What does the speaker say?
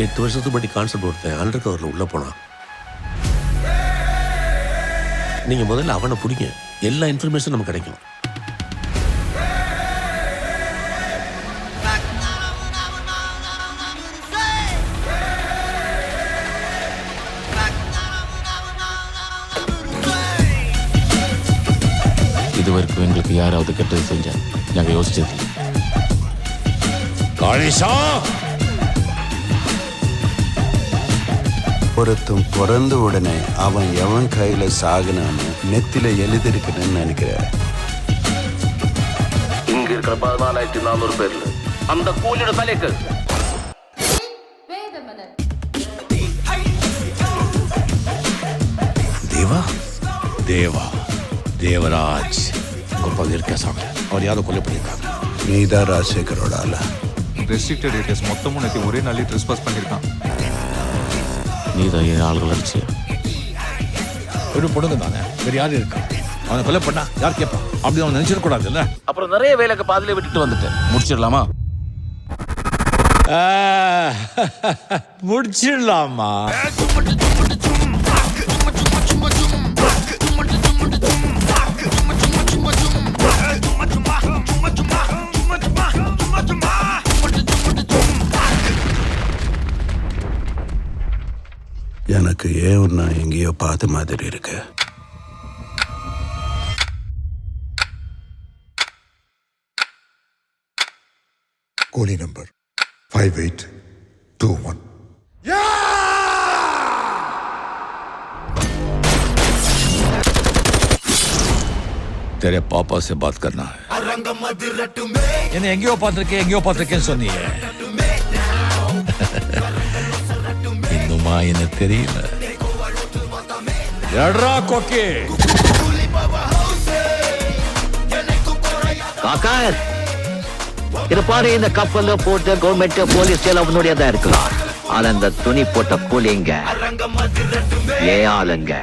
8 வருஷத்துக்கு படி கான்செப்ட் ஒருத்தன் அண்டர் கவரில் உள்ளே போனான். நீங்கள் முதல்ல அவனை பிடிங்க, எல்லா இன்ஃபர்மேஷன் நமக்கு கிடைக்கும். இதுவரைக்கும் எங்களுக்கு யாராவது கெட்டது செஞ்சா நாங்கள் யோசிச்சது. ஒருத்தன் பிறந்த உடனே அவன் எவன் கையில சாகுனான்னு நெத்தில எழுதிருக்கணும்னு நினைக்கிறேன். இங்க இருக்கிற 14,400 பேர்ல அந்த கூலியோட தலைக்கு தேவா தேவா தேவராஜ் உங்க பகுதியில் கேசாங்க. அவர் யாரோ கொலை பண்ணியிருக்காங்க. நீதான் ராஜசேகரோட ஆளா? ரெஸ்ட்ரிக்டட் ஏரியாஸ் மொத்தமும் நேற்று ஒரே நாளில் ட்ரெஸ்பாஸ் பண்ணியிருக்கான். நீ தான் என் ஆள்கள் அடிச்சு ஒரு பொண்ணுங்க தானே, வேறு யாரும் இருக்கா? அவனை கொலை பண்ணா யார் கேட்பான்? அப்படி அவன் நினைச்சிடக்கூடாது இல்ல. அப்புறம் நிறைய வேலைக்கு பாதிலே விட்டுட்டு வந்துட்டேன். முடிச்சிடலாமா? முடிச்சிடலாமா? எனக்கு ஏன் நான் எங்கேயோ பார்த்த மாதிரி இருக்கு. Kohli number 5821. तेरे पापा से बात करना है. என்ன எங்கேயோ பார்த்திருக்கேன்னு சொன்னீங்க. இன்னுமா என்ன தெரியல? எட்ரா கொக்கி. காக்கா இது பாரு, இந்த கப்பல்ல போட்டு கவர்மெண்ட் போலீஸ் அவனுடையதா இருக்கலாம். ஆனா அந்த துணி போட்ட கூலிங்க ஏன் ஆளுங்க